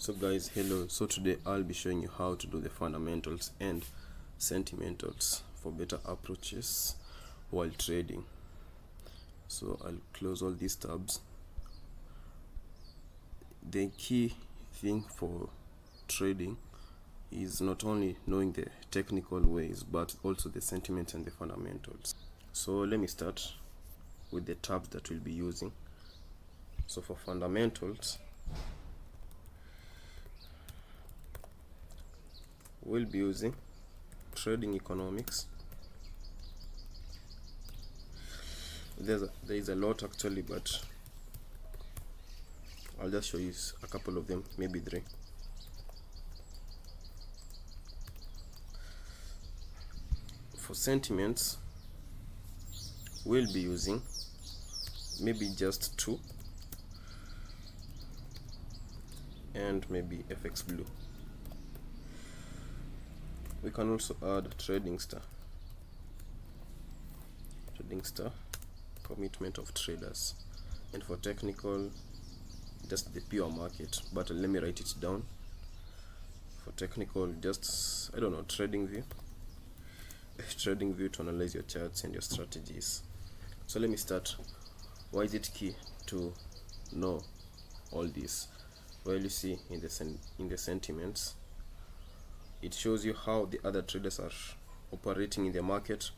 So guys, hello. So today I'll be showing you how to do the fundamentals and sentimentals for better approaches while trading. So I'll close all these tabs. The key thing for trading is not only knowing the technical ways but also the sentiments and the fundamentals. So let me start with the tabs that we'll be using. So for fundamentals, we'll be using trading economics. There is a lot actually, but I'll just show you a couple of them, maybe three. For sentiments, we'll be using maybe just two, and maybe FX Blue. We can also add trading star, commitment of traders, and for technical, just the pure market. But let me write it down. For technical, just trading view to analyze your charts and your strategies. So let me start. Why is it key to know all this? Well, you see in the sentiments, it shows you how the other traders are operating in the market,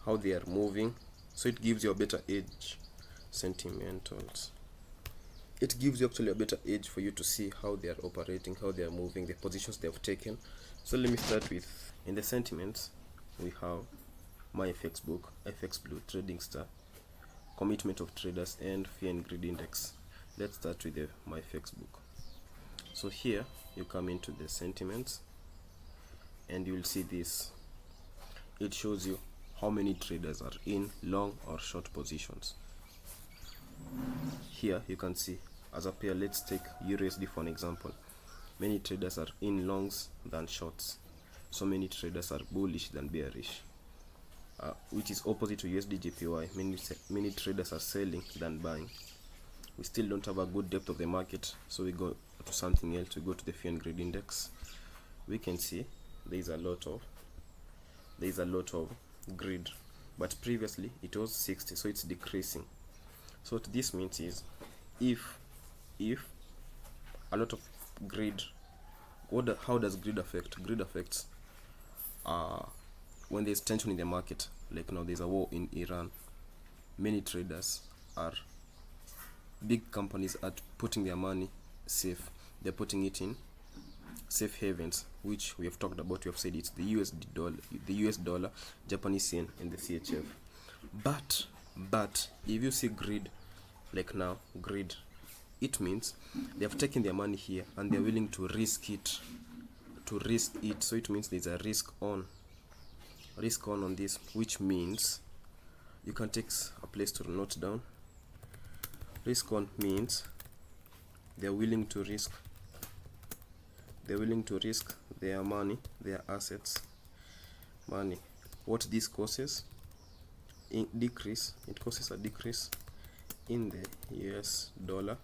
how they are moving, so it gives you a better edge. Sentimentals, it gives you actually a better edge for you to see how they are operating, how they are moving, the positions they have taken. So let me start with, in the sentiments, we have my FX book, FX Blue, trading star, commitment of traders, and fear and greed index. Let's start with my FX book. So here you come into the sentiments and you will see this. It shows you how many traders are in long or short positions. Here you can see, as a pair, let's take USD for an example. Many traders are in longs than shorts. So many traders are bullish than bearish, which is opposite to USD JPY. Many traders are selling than buying. We still don't have a good depth of the market, so we go to something else. We go to the fear and greed index. We can see there is a lot of greed, but previously it was 60, so it's decreasing. So what this means is, if a lot of greed, how does greed affect? Greed affects when there's tension in the market. Like now there's a war in Iran. Many traders big companies are putting their money safe. They're putting it in safe havens, which we have talked about. We have said it's the US dollar, Japanese yen, and the CHF. But if you see greed, like now, greed, it means they have taken their money here and they're willing to risk it. So it means there's a risk on this, which means you can take a place to note down. Risk on means they're willing to risk their money, their assets, money. What this causes? It causes a decrease in the US dollar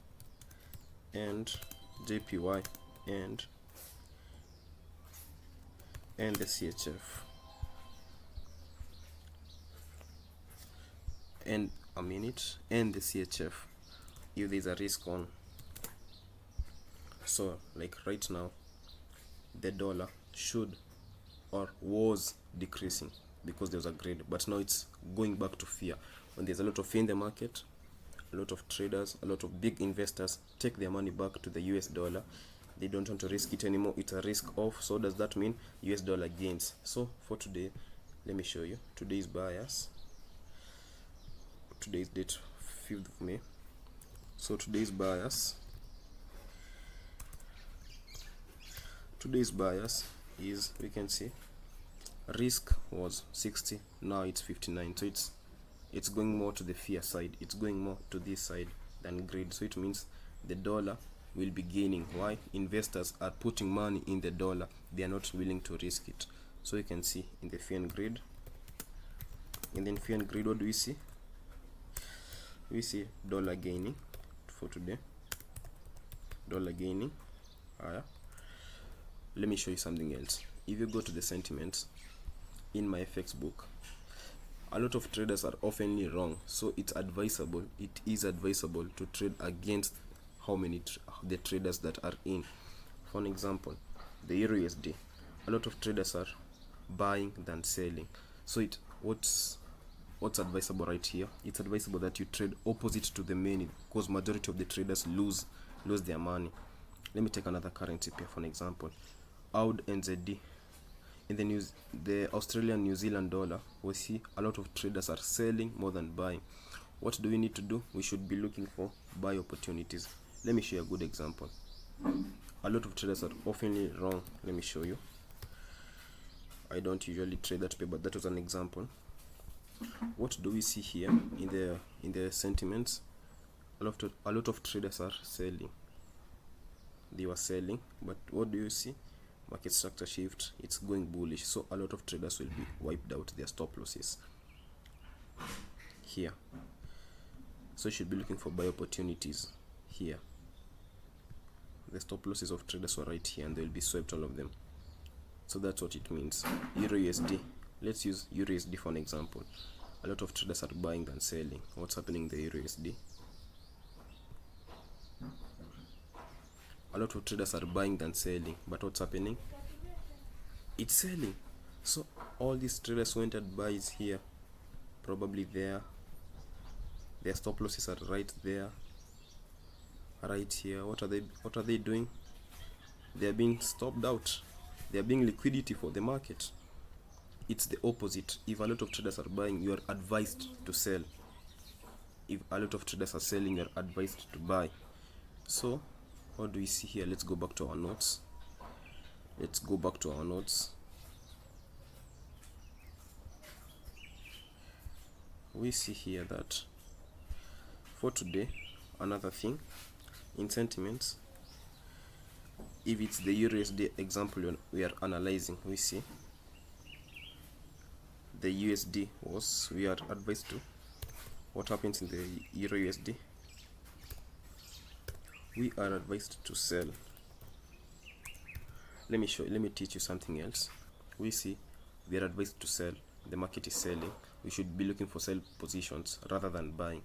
and JPY and the CHF and the CHF, if there's a risk on. So like right now, the dollar should or was decreasing because there was a greed, but now it's going back to fear. When there's a lot of fear in the market, a lot of traders, a lot of big investors take their money back to the US dollar. They don't want to risk it anymore. It's a risk off. So does that mean US dollar gains? So for today, let me show you today's bias. Today's date 5th of May. So today's bias is, we can see risk was 60, now it's 59. So it's going more to the fear side. It's going more to this side than greed. So it means the dollar will be gaining. Why? Investors are putting money in the dollar. They are not willing to risk it. So you can see in the fear and greed. And then fear and greed, what do we see? We see dollar gaining for today. Dollar gaining Let me show you something else. If you go to the sentiments in my FX book, a lot of traders are oftenly wrong, so it is advisable to trade against the traders that are in. For an example, the Euro USD, a lot of traders are buying than selling, so what's advisable right here? It's advisable that you trade opposite to the mean, because majority of the traders lose their money. Let me take another currency pair for an example. AUD NZD. In the Australian New Zealand dollar, we see a lot of traders are selling more than buying. What do we need to do? We should be looking for buy opportunities. Let me show you a good example. A lot of traders are often wrong. Let me show you. I don't usually trade that pair, but that was an example. What do we see here in the sentiments? A lot of traders are selling. They were selling, but what do you see? Market structure shift, it's going bullish, so a lot of traders will be wiped out their stop losses here. So you should be looking for buy opportunities here. The stop losses of traders were right here, and they'll be swept, all of them. So that's what it means. Euro USD, let's use Euro USD for an example. A lot of traders are buying than selling. What's happening in the Euro USD? A lot of traders are buying than selling, but what's happening? It's selling. So all these traders who entered buys here, probably their stop losses are right there, right here. What are they doing? They are being stopped out. They are being liquidity for the market. It's the opposite. If a lot of traders are buying, you are advised to sell. If a lot of traders are selling, you are advised to buy. So what do we see here? Let's go back to our notes. We see here that for today, another thing in sentiments, if it's the Euro USD example we are analyzing, we see the USD we are advised to. What happens in the Euro USD? We are advised to sell. Let me teach you something else. We see we are advised to sell. The market is selling. We should be looking for sell positions rather than buying.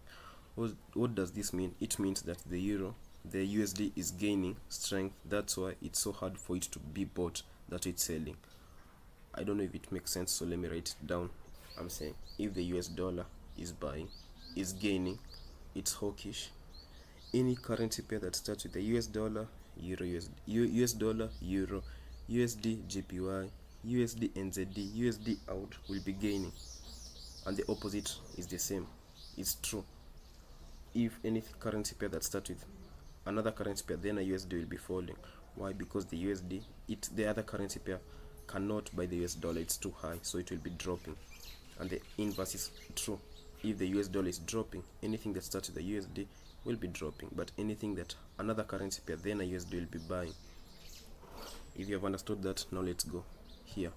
What does this mean? It means that the USD is gaining strength. That's why it's so hard for it to be bought. That it's selling. I don't know if it makes sense, so let me write it down. I'm saying if the US dollar is buying, is gaining, it's hawkish. Any currency pair that starts with the US dollar, Euro, US dollar, Euro, USD, JPY, USD, NZD, USD out will be gaining, and the opposite is the same. It's true. If any currency pair that starts with another currency pair, then a USD will be falling. Why? Because the USD, the other currency pair cannot buy the US dollar. It's too high, so it will be dropping, and the inverse is true. If the US dollar is dropping, anything that starts with the USD will be dropping, but anything that another currency pair, then a USD will be buying. If you have understood that, now let's go here.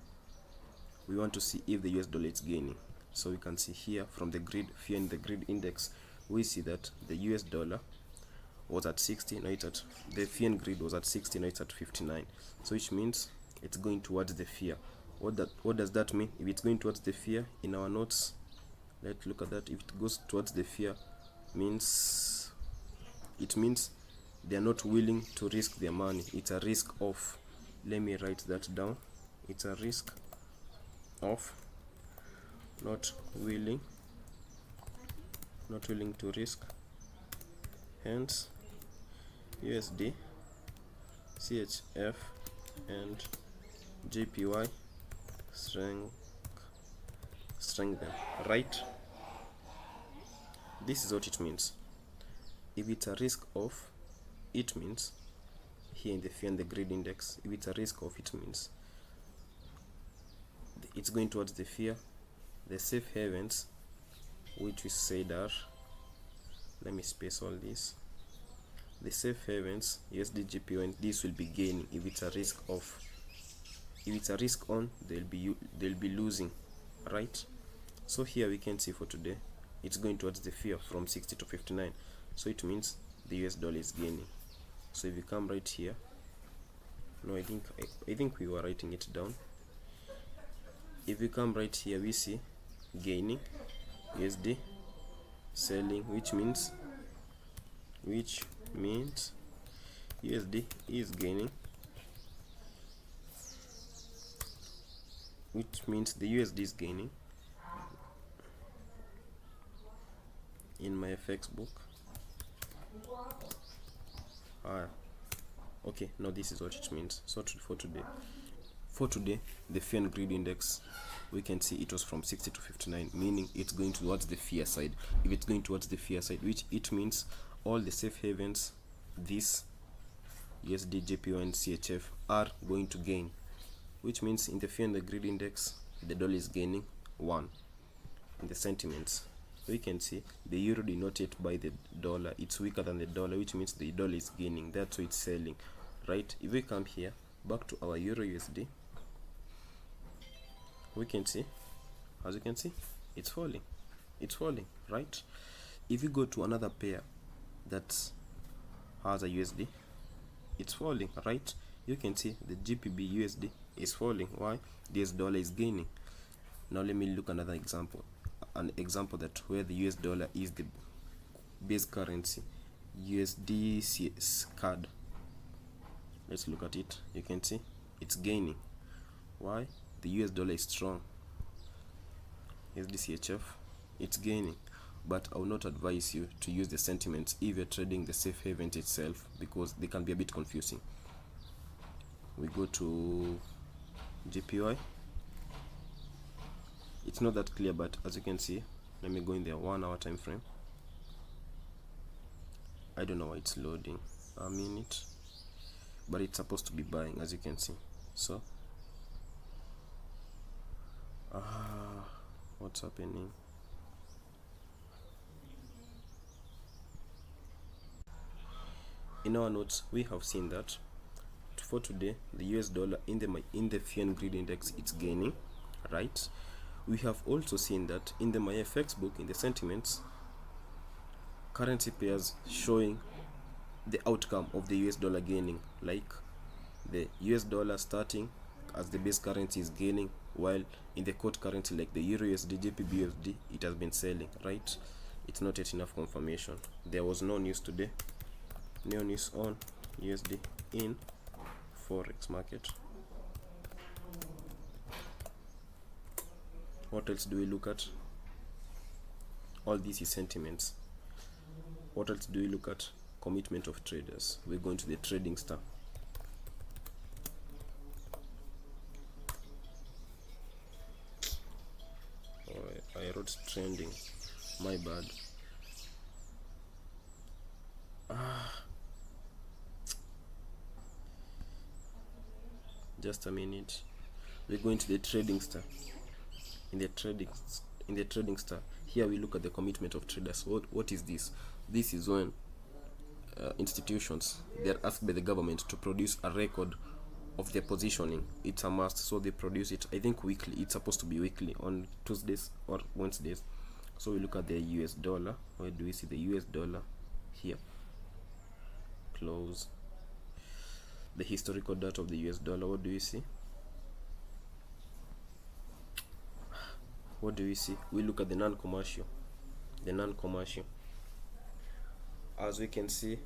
We want to see if the US dollar is gaining. So we can see here from the grid, fear in the grid index, we see that the US dollar was at 60, now it's at, the fear grid was at 60, now it's at 59. So which means it's going towards the fear. What does that mean? If it's going towards the fear, in our notes, let's look at that. If it goes towards the fear, it means they are not willing to risk their money. It's a risk of, let me write that down. It's a risk of not willing to risk. Hence USD, CHF and JPY strengthen, right? This is what it means. If it's a risk of, it means here in the fear and the grid index, if it's a risk of, it means it's going towards the fear. The safe havens, which we said are, let me space all this, the safe havens, USD, GPO, and this will be gaining. If it's a risk of, if it's a risk on, they'll be losing, right? So here we can see for today it's going towards the fear from 60 to 59, so it means the US dollar is gaining. So if you come right here, No, I think we were writing it down. If we come right here, we see gaining, USD, selling, which means USD is gaining, which means the USD is gaining. In my FX book, okay, now this is what it means. So for today, the fear and greed index, we can see it was from 60 to 59, meaning it's going towards the fear side. If it's going towards the fear side, which it means all the safe havens, this USD, JPY and CHF are going to gain, which means in the fear and the greed index, the dollar is gaining 1. In the sentiments, we can see the euro did not yet buy the dollar, it's weaker than the dollar, which means the dollar is gaining, that's why it's selling, right? If we come here back to our euro USD, we can see, as you can see, it's falling, right? If you go to another pair that has a USD, it's falling, right? You can see the GBP USD is falling. Why? This dollar is gaining. Now let me look another example, an example that where the US dollar is the base currency, USD CAD. Let's look at it. You can see it's gaining. Why? The US dollar is strong. USD CHF, it's gaining. But I will not advise you to use the sentiments if you're trading the safe haven itself, because they can be a bit confusing. We go to JPY. It's not that clear, but as you can see, let me go in the 1 hour time frame. I don't know why it's loading a minute, but it's supposed to be buying, as you can see. So what's happening? In our notes, we have seen that for today, the US dollar in the fear and greed index, it's gaining, right? We have also seen that in the MyFX book, in the sentiments, currency pairs showing the outcome of the US dollar gaining, like the US dollar starting as the base currency is gaining, while in the quote currency like the Euro USD, JPY USD, it has been selling, right? It's not yet enough confirmation. There was no news today. No news on USD in Forex market. What else do we look at? All this is sentiments. What else do we look at? Commitment of traders. We're going to the trading star. I wrote trending, my bad. Just a minute. We're going to the trading star. In the trading star, here we look at the commitment of traders. What is this? This is when institutions, they are asked by the government to produce a record of their positioning. It's a must, so they produce it, I think weekly. It's supposed to be weekly, on Tuesdays or Wednesdays. So we look at the US dollar. Where do we see the US dollar? Here. Close. The historical data of the US dollar. What do we see? What do we see? We look at the non-commercial. As we can see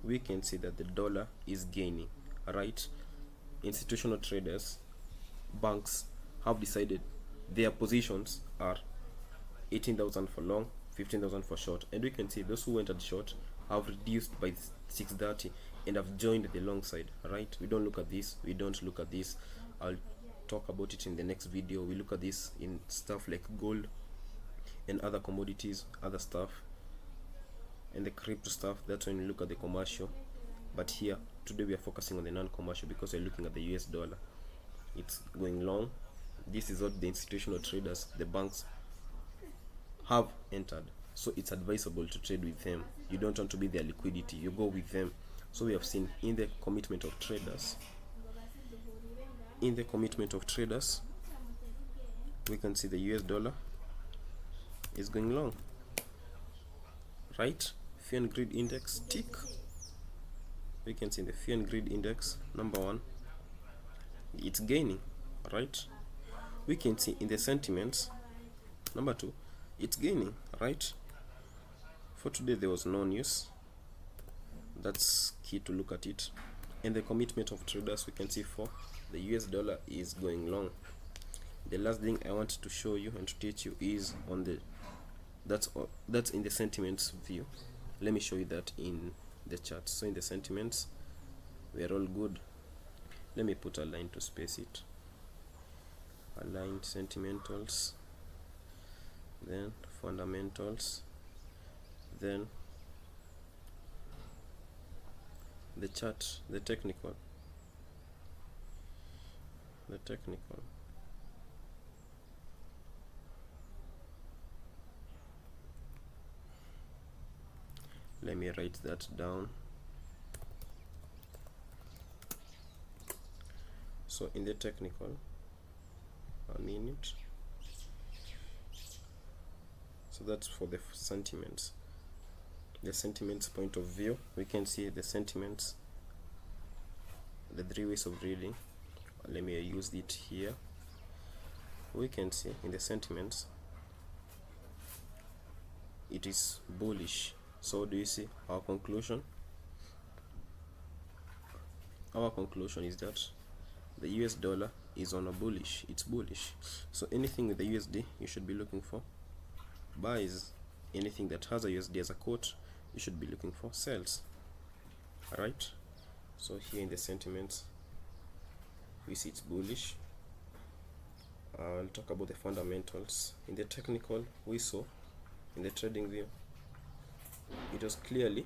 that the dollar is gaining, right? Institutional traders, banks have decided their positions are 18,000 for long, 15,000 for short, and we can see those who went at short have reduced by 630 and have joined the long side, right? We don't look at this. I'll talk about it in the next video. We look at this in stuff like gold and other commodities, other stuff, and the crypto stuff. That's when we look at the commercial. But here today we are focusing on the non-commercial because we're looking at the US dollar. It's going long. This is what the institutional traders, the banks, have entered. So it's advisable to trade with them. You don't want to be their liquidity, you go with them. So we have seen in the commitment of traders, we can see the US dollar is going long, right? Fear and greed index tick. We can see the fear and greed index number 1 it's gaining, right? We can see in the sentiments, number 2, it's gaining, right? For today there was no news. That's key to look at it. And the commitment of traders, we can see for the US dollar is going long. The last thing I want to show you and to teach you is on the that's in the sentiments view. Let me show you that in the chart. So in the sentiments, we are all good. Let me put a line to space it. Aligned sentimentals, then fundamentals, then the chart, the technical. Let me write that down. So in the technical, a minute. So that's for the sentiments. The sentiments point of view, we can see the sentiments, the 3 ways of reading. Let me use it here. We can see in the sentiments it is bullish. So do you see our conclusion? Our conclusion is that the US dollar is on a bullish, it's bullish. So anything with the USD you should be looking for buys. Anything that has a USD as a quote, you should be looking for sells. Alright, so here in the sentiments we see it's bullish. I'll talk about the fundamentals. In the technical, we saw in the trading view it was clearly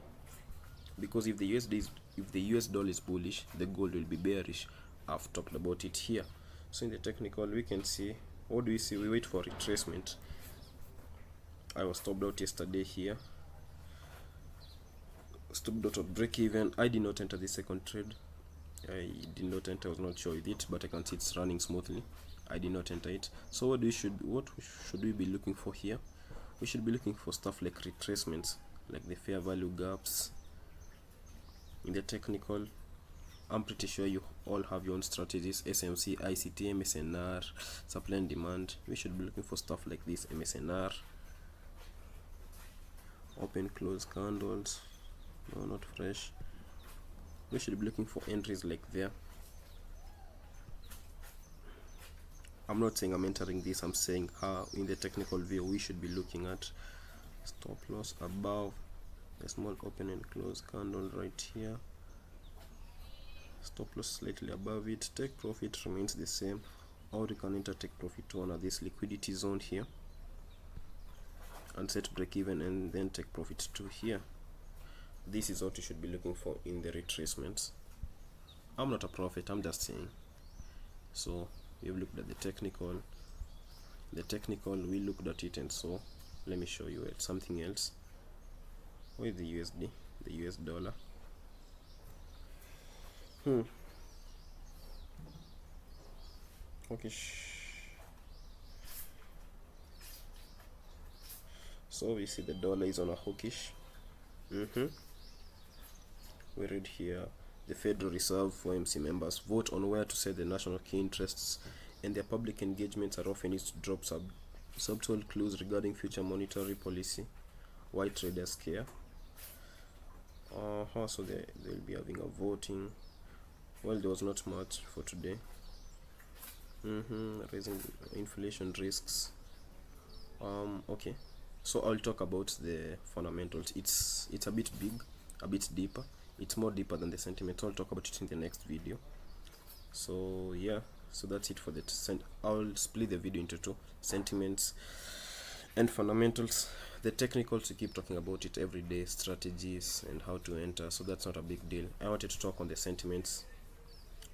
because if the US dollar is bullish, the gold will be bearish. I've talked about it here. So in the technical, we can see, what do we see? We wait for retracement. I was stopped out yesterday here, stopped out of break even. I did not enter the second trade. I did not enter, I was not sure with it, but I can see it's running smoothly. I did not enter it. So what should we be looking for here? We should be looking for stuff like retracements, like the fair value gaps. In the technical, I'm pretty sure you all have your own strategies: SMC, ICT, MSNR, supply and demand. We should be looking for stuff like this: MSNR, open close candles, no, not fresh. We should be looking for entries like there. I'm not saying I'm entering this, I'm saying how in the technical view we should be looking at. Stop loss above a small open and close candle right here, stop loss slightly above it, take profit remains the same, or you can enter take profit to honor this liquidity zone here and set break even and then take profit to here. This is what you should be looking for in the retracements. I'm not a prophet, I'm just saying. So we've looked at the technical, we looked at it, and so let me show you something else. Where is the USD, the US dollar? Okay, so we see the dollar is on a hawkish. We read here, the Federal Reserve FOMC members vote on where to set the national key interests, and their public engagements are often used to drop subtle clues regarding future monetary policy. Why traders care? So they'll be having a voting. Well, there was not much for today. Raising inflation risks. Okay, so I'll talk about the fundamentals. It's a bit big, a bit deeper. It's more deeper than the sentiments. I'll talk about it in the next video. So yeah, so that's it for the I'll split the video into two: sentiments and fundamentals. The technicals, we keep talking about it every day, strategies and how to enter, so that's not a big deal. I wanted to talk on the sentiments,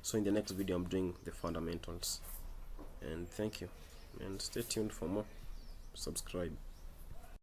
so in the next video I'm doing the fundamentals. And thank you, and stay tuned for more. Subscribe.